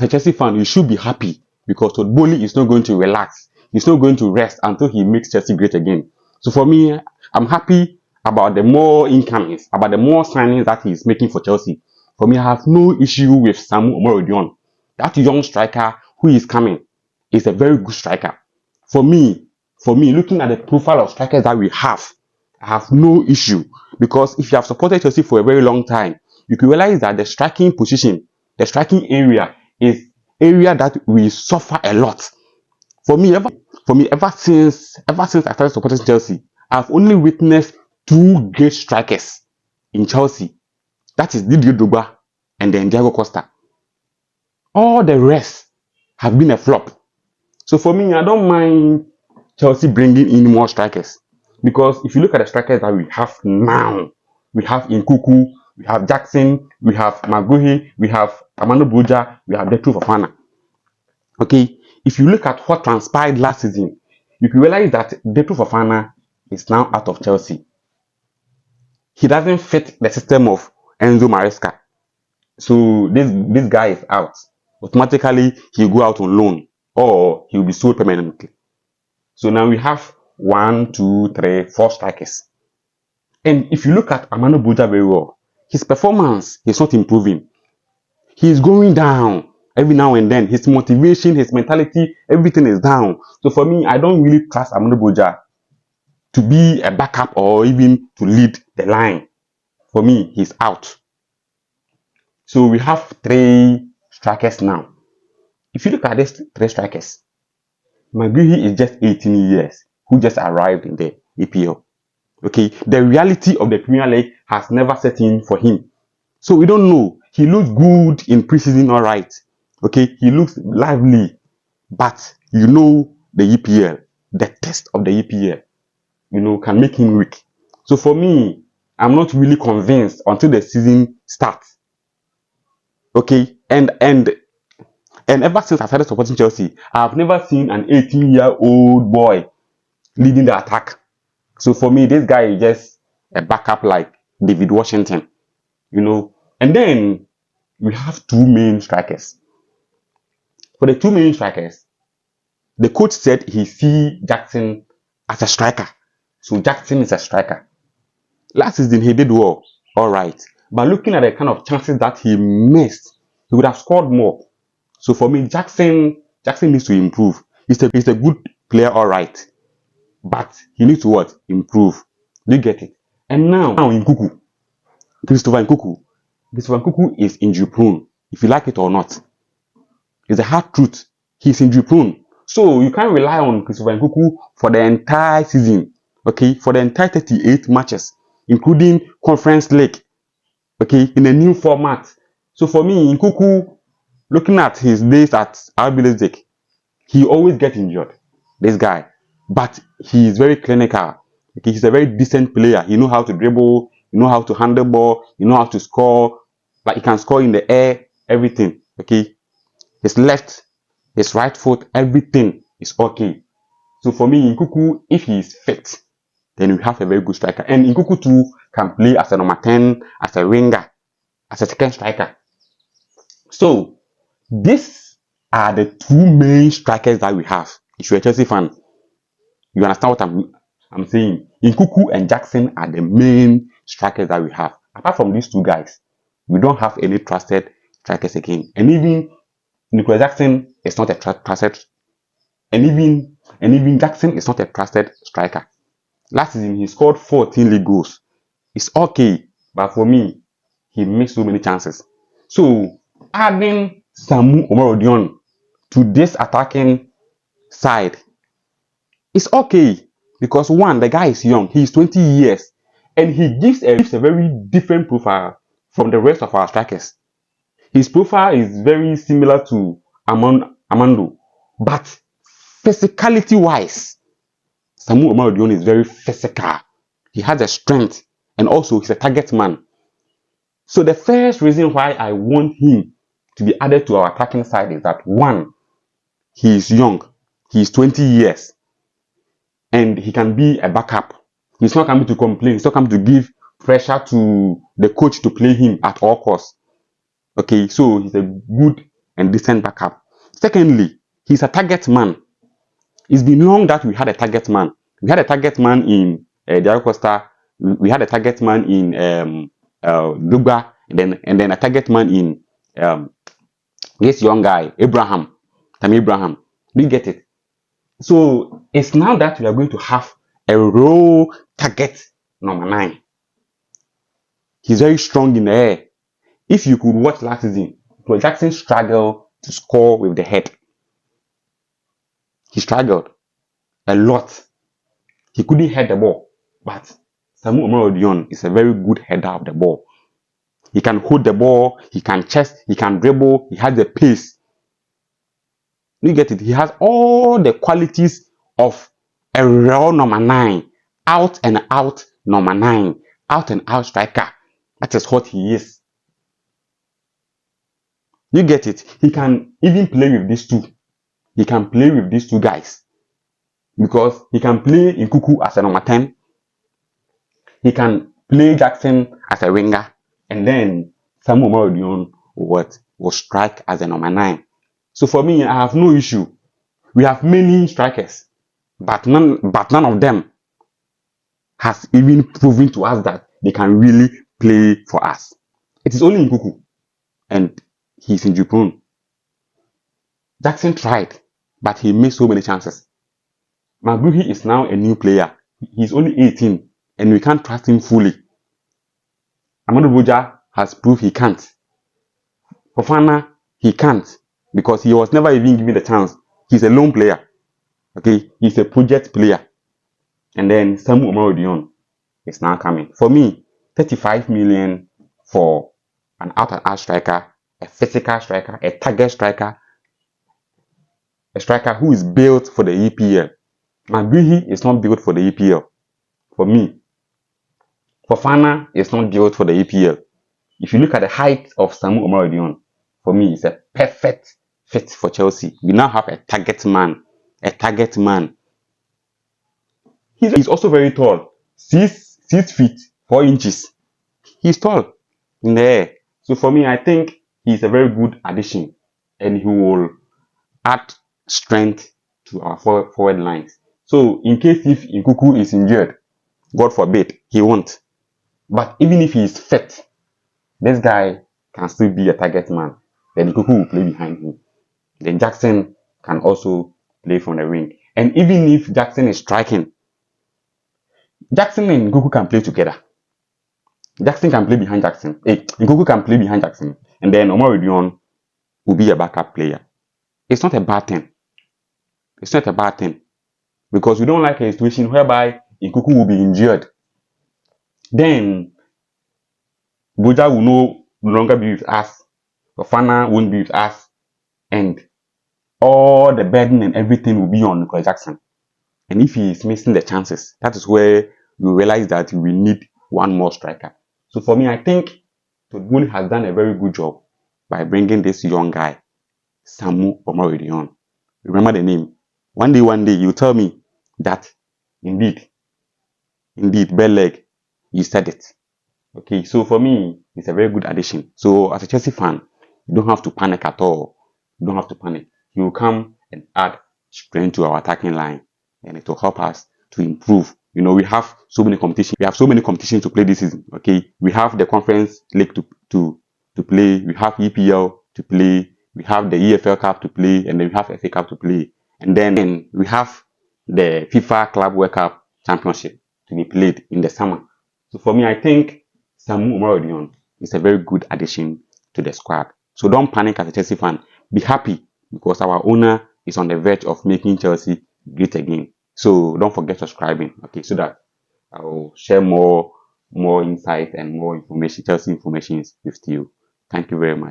as a Chelsea fan, you should be happy because Todd Boehly is not going to relax. He's not going to rest until he makes Chelsea great again. So for me, I'm happy about the more incomings, about the more signings that he's making for Chelsea. For me, I have no issue with SAMU OMORODION. That young striker who is coming is a very good striker. For me, looking at the profile of strikers that we have, I have no issue because if you have supported Chelsea for a very long time, you can realize that the striking position, the striking area is area that we suffer a lot. For me, ever since I started supporting Chelsea, I've only witnessed two great strikers in Chelsea. That is Didier Drogba and then Diego Costa. All the rest have been a flop. So for me, I don't mind Chelsea bringing in more strikers because if you look at the strikers that we have now, we have NKUNKU, we have Jackson, we have Maguire, we have Armando Broja, we have Detro Fofana. Okay, if you look at what transpired last season, you can realize that Detro Fofana is now out of Chelsea. He doesn't fit the system of Enzo Maresca. So this guy is out. Automatically, he'll go out on loan or he'll be sold permanently. So now we have 1, 2, 3, 4 strikers. And if you look at Armando Broja very well, his performance is not improving. He is going down every now and then. His motivation, his mentality, everything is down. So for me, I don't really trust Armando Broja to be a backup or even to lead the line. For me, he's out. So we have 3 strikers now. If you look at these 3 strikers, Maguire is just 18 years, who just arrived in the EPL. Okay, the reality of the Premier League has never set in for him. So we don't know. He looks good in preseason, all right. Okay, he looks lively, but you know the EPL, the test of the EPL, can make him weak. So for me, I'm not really convinced until the season starts. Okay, and ever since I started supporting Chelsea, I've never seen an 18-year-old boy leading the attack. So for me, this guy is just a backup like David Washington, And then we have 2 main strikers. For the 2 main strikers, the coach said he sees Jackson as a striker. So Jackson is a striker. Last season, he did well, all right. But looking at the kind of chances that he missed, he would have scored more. So for me, Jackson needs to improve. He's a good player, all right. But he needs to what? Improve. Do you get it? And now Christopher NKUNKU is injury prone. If you like it or not, it's a hard truth. He's injury prone. So you can't rely on Christopher NKUNKU for the entire season. Okay, for the entire 38 matches, including Conference League. Okay, in a new format. So for me, NKUNKU, looking at his days at RB Leipzig, he always gets injured. This guy. But he is very clinical. Okay, he's a very decent player. He knows how to dribble, he knows how to handle ball, he knows how to score. Like he can score in the air, everything. Okay, his left, his right foot, everything is okay. So for me, NKUNKU, if he is fit, then we have a very good striker. And NKUNKU too can play as a number 10, as a winger, as a second striker. So these are the 2 main strikers that we have. If you're a Chelsea fan, you understand what I'm saying? NKUNKU and Jackson are the main strikers that we have. Apart from these 2 guys, we don't have any trusted strikers again. And even Nicolas Jackson is not a trusted, and even Jackson is not a trusted striker. Last season, he scored 14 league goals. It's okay, but for me, he missed so many chances. So adding SAMU OMORODION to this attacking side, it's okay because 1, the guy is young. He's 20 years and he gives a very different profile from the rest of our strikers. His profile is very similar to Armando, but physicality wise, SAMU OMORODION is very physical. He has a strength and also he's a target man. So the first reason why I want him to be added to our attacking side is that 1, he is young. He is 20 years. And he can be a backup. He's not coming to complain. He's not coming to give pressure to the coach to play him at all costs. Okay, so he's a good and decent backup. Secondly, he's a target man. It's been long that we had a target man. We had a target man in Diego Costa. We had a target man in Dugba, and then a target man in this young guy, Abraham. Tammy Abraham. Do you get it? So it's now that we are going to have a raw target number 9. He's very strong in the air. If you could watch last season, Jackson struggled to score with the head. He struggled a lot. He couldn't head the ball. But SAMU OMORODION is a very good header of the ball. He can hold the ball, he can chest, he can dribble, he has the pace. You get it? He has all the qualities of a raw number 9. Out and out number 9. Out and out striker. That is what he is. You get it? He can even play with these two. He can play with these two guys. Because he can play NKUNKU as a number 10. He can play Jackson as a winger. And then SAMU OMORODION will strike as a number 9. So for me, I have no issue. We have many strikers. But none of them has even proven to us that they can really play for us. It is only NKUNKU. And he's injury prone. Jackson tried, but he missed so many chances. Magruhi is now a new player. He's only 18, and we can't trust him fully. Amadou Boja has proved he can't. Fofana, he can't, because he was never even given the chance. He's a lone player. Okay, he's a project player. And then SAMU OMORODION is now coming. For me, 35 million for an out-and-out striker, a physical striker, a target striker, a striker who is built for the EPL. Magruhi is not built for the EPL. For me, Fofana is not built for the EPL. If you look at the height of SAMU OMORODION, for me, it's a perfect fit for Chelsea. We now have a target man. A target man. He's also very tall. 6 feet 4 inches. He's tall in the air. So for me, I think he's a very good addition, and he will add strength to our forward lines. So in case if NKUNKU is injured, God forbid, he won't. But even if he is fit, this guy can still be a target man. Then NKUNKU will play behind him. Then Jackson can also play from the wing. And even if Jackson is striking, Jackson and NKUNKU can play together. Jackson can play behind Jackson. NKUNKU can play behind Jackson. And then OMORODION will be a backup player. It's not a bad thing. It's not a bad thing. Because we don't like a situation whereby NKUNKU will be injured. Then Boja will no longer be with us. Fofana won't be with us. And all the burden and everything will be on Nicolas Jackson. And if he is missing the chances, that is where you realize that we need one more striker. So for me, I think Todd has done a very good job by bringing this young guy, SAMU OMORODION. Remember the name. One day, you tell me that indeed, Belleg, you said it. Okay, so for me, it's a very good addition. So as a Chelsea fan, you don't have to panic at all. You don't have to panic. He will come and add strength to our attacking line, and it will help us to improve. You know, we have so many competitions. We have so many competitions to play this season. Okay, we have the Conference League to play. We have EPL to play. We have the EFL Cup to play, and then we have FA Cup to play. And then we have the FIFA Club World Cup Championship to be played in the summer. So for me, I think SAMU OMORODION is a very good addition to the squad. So don't panic as a Chelsea fan. Be happy, because our owner is on the verge of making Chelsea great again. So don't forget subscribing, okay, so that I will share more insight and more information, Chelsea information with you. Thank you very much.